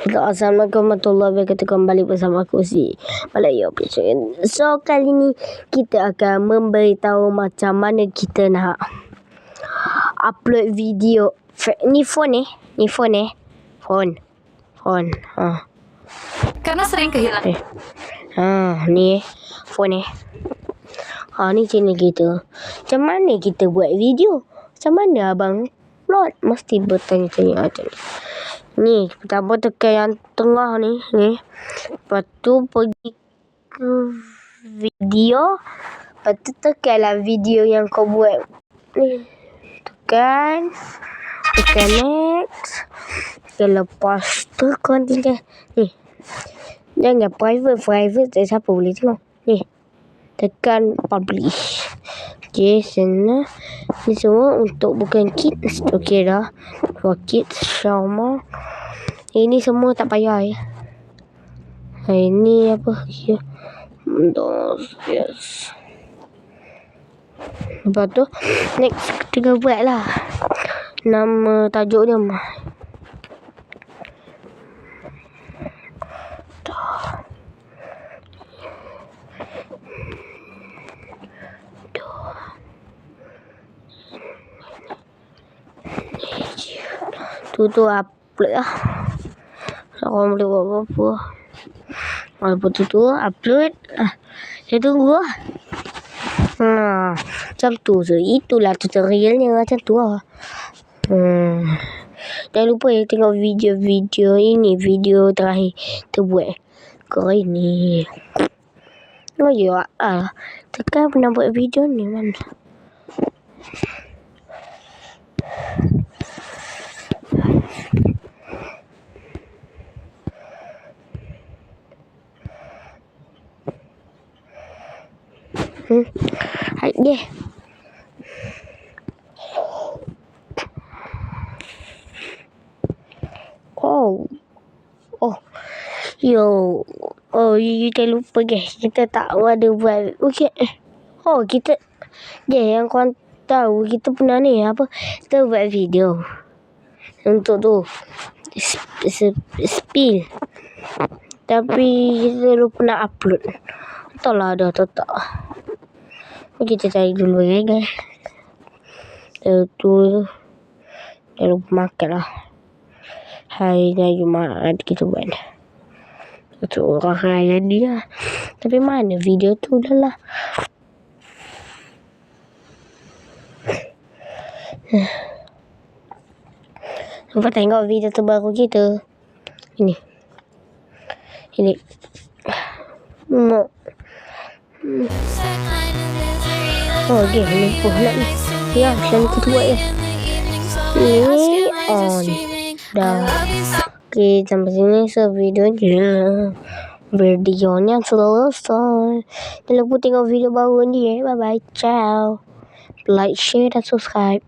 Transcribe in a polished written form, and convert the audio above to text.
Assalamualaikum warahmatullahi wabarakatuh. Kembali bersama aku si Malaya Presiden. So kali ni kita akan memberitahu macam mana kita nak upload video. Ni phone. Karena sering kehilangan. Ni phone. Ni channel kita. Macam mana kita buat video? Macam mana abang upload? Mesti bertanya-tanya macam ni. Ni, pertama tekan yang tengah ni. Lepas tu pergi ke video. Lepas tu tekanlah video yang kau buat. Ni, tekan next. Lepas tu kau tinggal ni. Jangan private siapa boleh tengok. Ni, tekan publish. Okay, sana. Ni semua untuk bukan kids. Okay dah. For kids, Xiaoma. Ini semua tak payah ya. Ini apa? Yes. Lepas tu, next kita buat lah. Nama tajuk dia mah. Tu upload lah. Orang boleh buat apa-apa. Lepas tu upload. Saya tunggu lah. Macam tu je. Itulah tutorialnya. Macam tu lah. Jangan lupa ya tengok video-video ini. Video terakhir kita buat. Kau ini. Ya tekan pernah buat video ni mana. Deh. Kita lupa guys. Kita tak ada buat. Okay. Kita yang korang tahu kita pernah ni apa? Kita buat video untuk tu spill. Tapi kita lupa nak upload. Entahlah ada atau tak. Kita cari dulu ya guys. Tu jangan lupa makan lah. Hari Jumaat kita buat. Tu orang raya dia. Tapi mana video tu dah lah. Lupa tengok video terbaru kita. Ini. Okay, lupa nak ni. Ya, macam kedua ya. Ini on. Dah. Okay, sampai sini videonya selesai. Jangan lupa tengok video baru ni. Bye bye. Ciao. Like, share dan subscribe.